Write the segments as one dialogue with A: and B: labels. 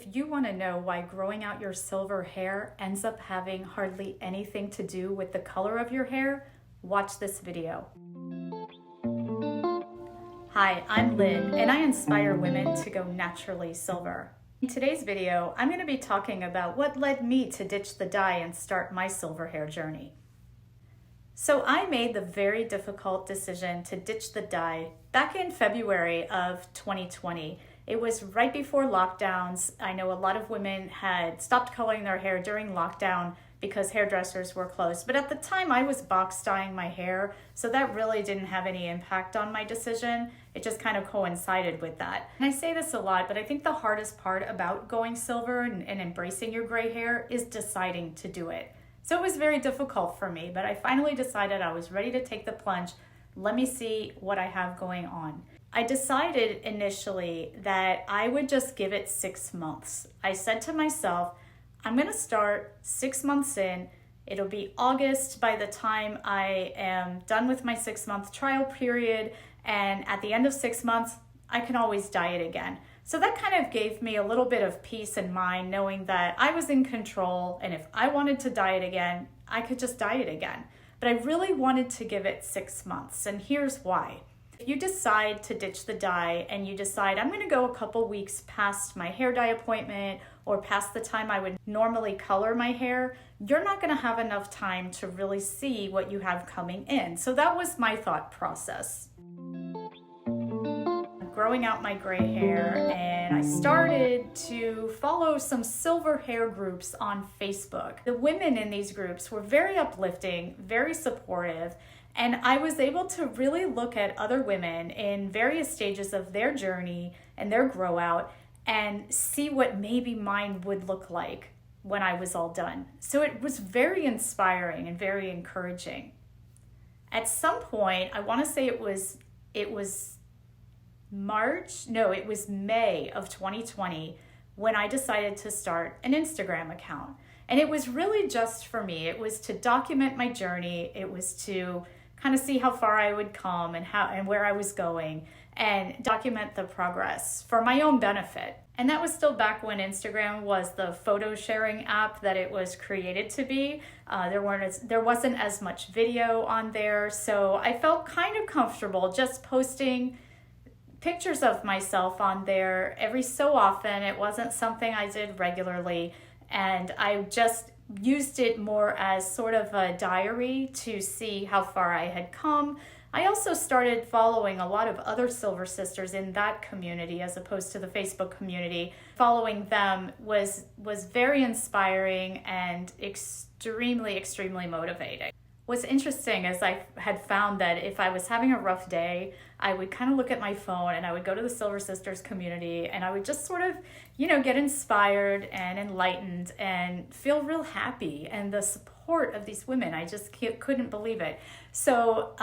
A: If you want to know why growing out your silver hair ends up having hardly anything to do with the color of your hair, watch this video. Hi, I'm Lynn, and I inspire women to go naturally silver. In today's video, I'm going to be talking about what led me to ditch the dye and start my silver hair journey. So I made the very difficult decision to ditch the dye back in February of 2020. It was right before lockdowns. I know a lot of women had stopped coloring their hair during lockdown because hairdressers were closed. But at the time I was box dyeing my hair, so that really didn't have any impact on my decision. It just kind of coincided with that. And I say this a lot, but I think the hardest part about going silver and embracing your gray hair is deciding to do it. So it was very difficult for me, but I finally decided I was ready to take the plunge. Let me see what I have going on. I decided initially that I would just give it 6 months. I said to myself, I'm gonna start 6 months in. It'll be August by the time I am done with my 6-month trial period. And at the end of 6 months, I can always dye it again. So that kind of gave me a little bit of peace in mind, knowing that I was in control. And if I wanted to dye it again, I could just dye it again. But I really wanted to give it 6 months. And here's why. If you decide to ditch the dye and you decide I'm going to go a couple weeks past my hair dye appointment or past the time I would normally color my hair, you're not going to have enough time to really see what you have coming in. So that was my thought process. Growing out my gray hair, and I started to follow some silver hair groups on Facebook. The women in these groups were very uplifting, very supportive, and I was able to really look at other women in various stages of their journey and their grow out and see what maybe mine would look like when I was all done. So it was very inspiring and very encouraging. At some point, I want to say it was May of 2020 when I decided to start an Instagram account. And it was really just for me. It was to document my journey. It was to kind of see how far I would come and where I was going and document the progress for my own benefit. And that was still back when Instagram was the photo sharing app that it was created to be. There wasn't as much video on there. So I felt kind of comfortable just posting pictures of myself on there every so often. It wasn't something I did regularly, and I just used it more as sort of a diary to see how far I had come. I also started following a lot of other silver sisters in that community as opposed to the Facebook community. Following them was very inspiring and extremely, extremely motivating. What's interesting is I had found that if I was having a rough day, I would kind of look at my phone and I would go to the Silver Sisters community and I would just sort of, get inspired and enlightened and feel real happy. And the support of these women, I just couldn't believe it. So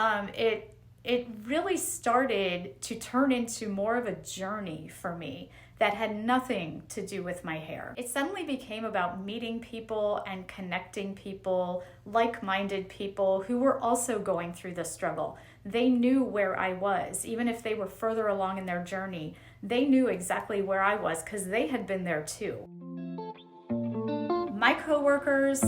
A: it really started to turn into more of a journey for me that had nothing to do with my hair. It suddenly became about meeting people and connecting people, like-minded people who were also going through the struggle. They knew where I was, even if they were further along in their journey. They knew exactly where I was because they had been there too. My coworkers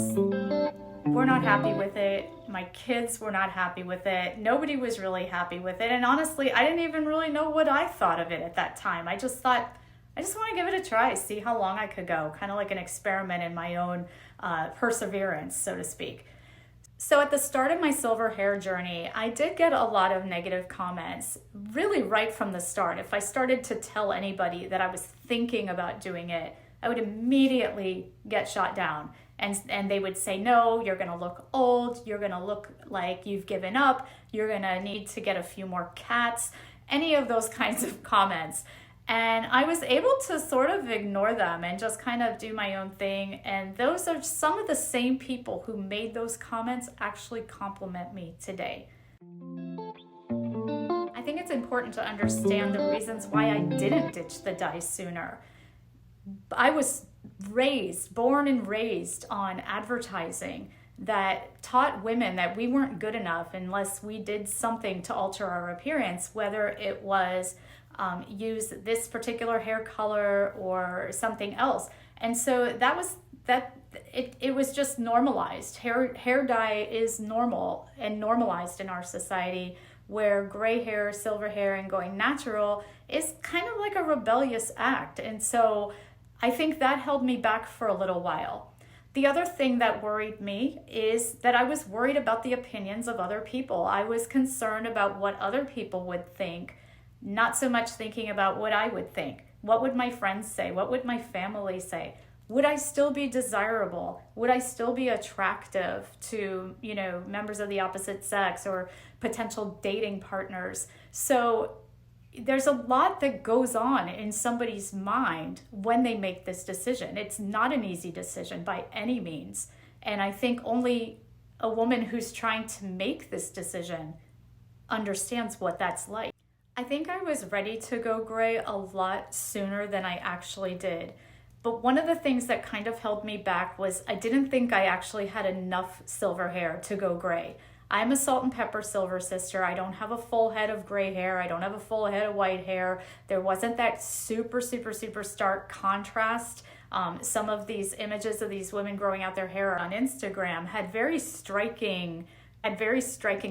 A: were not happy with it. My kids were not happy with it. Nobody was really happy with it. And honestly, I didn't even really know what I thought of it at that time. I just thought, I just want to give it a try, see how long I could go, kind of like an experiment in my own perseverance, so to speak. So at the start of my silver hair journey, I did get a lot of negative comments, really right from the start. If I started to tell anybody that I was thinking about doing it, I would immediately get shot down. And they would say, no, you're gonna look old, you're gonna look like you've given up, you're gonna need to get a few more cats, any of those kinds of comments. And I was able to sort of ignore them and just kind of do my own thing. And those are some of the same people who made those comments actually compliment me today. I think it's important to understand the reasons why I didn't ditch the dye sooner. I was born and raised on advertising that taught women that we weren't good enough unless we did something to alter our appearance, whether it was use this particular hair color or something else. And so that was that. It was just normalized. Hair dye is normal and normalized in our society, where gray hair, silver hair, and going natural is kind of like a rebellious act. And so I think that held me back for a little while. The other thing that worried me is that I was worried about the opinions of other people. I was concerned about what other people would think, not so much thinking about what I would think. What would my friends say? What would my family say? Would I still be desirable? Would I still be attractive to, members of the opposite sex or potential dating partners? So there's a lot that goes on in somebody's mind when they make this decision. It's not an easy decision by any means. And I think only a woman who's trying to make this decision understands what that's like. I think I was ready to go gray a lot sooner than I actually did. But one of the things that kind of held me back was I didn't think I actually had enough silver hair to go gray. I'm a salt and pepper silver sister. I don't have a full head of gray hair. I don't have a full head of white hair. There wasn't that super stark contrast. Some of these images of these women growing out their hair on Instagram had very striking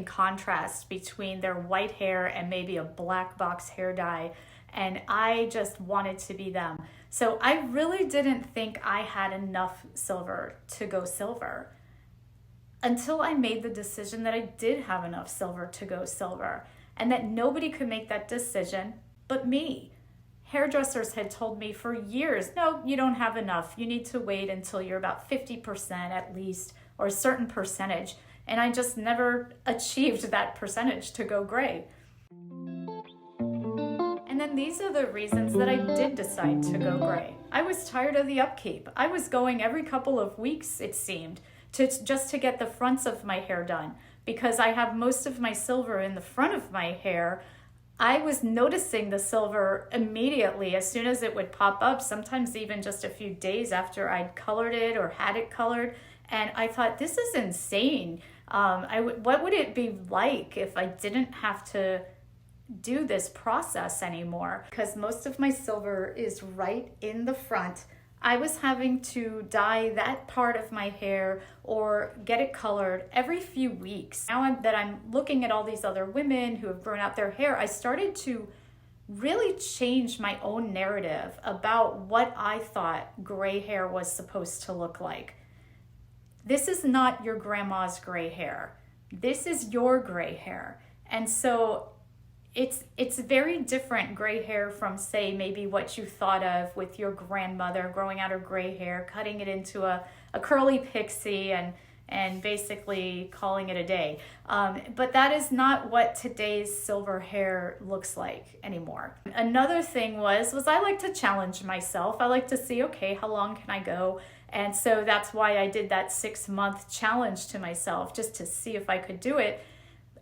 A: contrast between their white hair and maybe a black box hair dye. And I just wanted to be them. So I really didn't think I had enough silver to go silver until I made the decision that I did have enough silver to go silver, and that nobody could make that decision but me. Hairdressers had told me for years, no, you don't have enough. You need to wait until you're about 50% at least, or a certain percentage. And I just never achieved that percentage to go gray. And then these are the reasons that I did decide to go gray. I was tired of the upkeep. I was going every couple of weeks, it seemed, just to get the fronts of my hair done. Because I have most of my silver in the front of my hair, I was noticing the silver immediately as soon as it would pop up, sometimes even just a few days after I'd colored it or had it colored. And I thought, this is insane. What would it be like if I didn't have to do this process anymore? Because most of my silver is right in the front. I was having to dye that part of my hair or get it colored every few weeks. Now that I'm looking at all these other women who have grown out their hair, I started to really change my own narrative about what I thought gray hair was supposed to look like. This is not your grandma's gray hair. This is your gray hair. And so it's very different gray hair from, say, maybe what you thought of with your grandmother growing out her gray hair, cutting it into a curly pixie and basically calling it a day. But that is not what today's silver hair looks like anymore. Another thing was I like to challenge myself. I like to see, okay, how long can I go? And so that's why I did that 6-month challenge to myself, just to see if I could do it.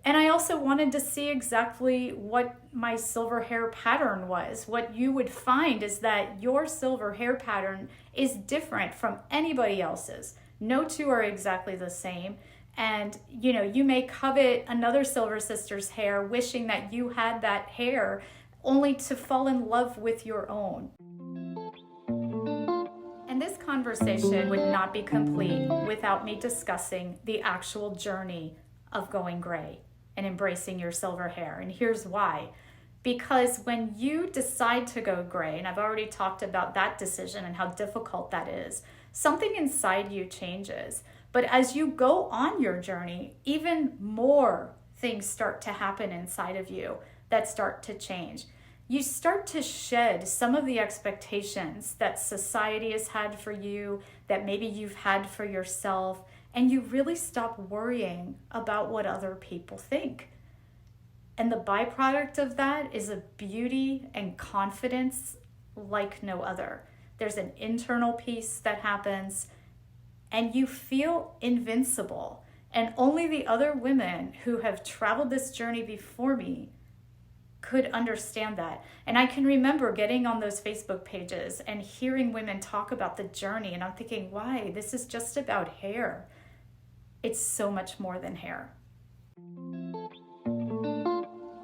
A: And I also wanted to see exactly what my silver hair pattern was. What you would find is that your silver hair pattern is different from anybody else's. No two are exactly the same. And, you may covet another silver sister's hair, wishing that you had that hair, only to fall in love with your own. And this conversation would not be complete without me discussing the actual journey of going gray and embracing your silver hair. And here's why. Because when you decide to go gray, and I've already talked about that decision and how difficult that is, something inside you changes. But as you go on your journey, even more things start to happen inside of you that start to change. You start to shed some of the expectations that society has had for you, that maybe you've had for yourself, and you really stop worrying about what other people think. And the byproduct of that is a beauty and confidence like no other. There's an internal peace that happens, and you feel invincible. And only the other women who have traveled this journey before me could understand that. And I can remember getting on those Facebook pages and hearing women talk about the journey, and I'm thinking, why? This is just about hair. It's so much more than hair.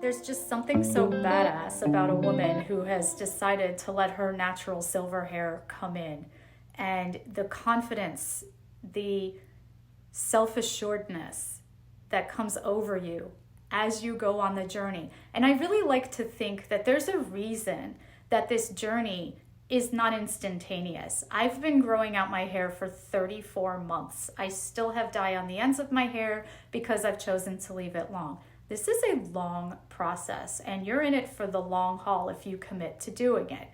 A: There's just something so badass about a woman who has decided to let her natural silver hair come in. And the confidence, the self-assuredness that comes over you as you go on the journey. And I really like to think that there's a reason that this journey is not instantaneous. I've been growing out my hair for 34 months. I still have dye on the ends of my hair because I've chosen to leave it long. This is a long process, and you're in it for the long haul if you commit to doing it.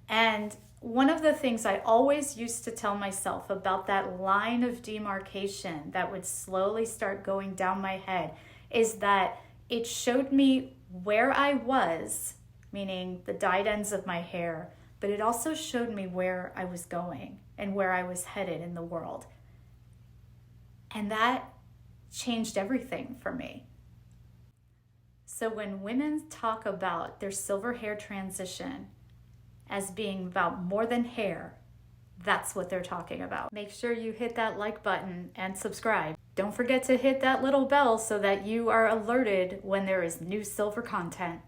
A: And one of the things I always used to tell myself about that line of demarcation that would slowly start going down my head is that it showed me where I was, meaning the dyed ends of my hair, but it also showed me where I was going and where I was headed in the world. And that changed everything for me. So when women talk about their silver hair transition as being about more than hair, that's what they're talking about. Make sure you hit that like button and subscribe. Don't forget to hit that little bell so that you are alerted when there is new silver content.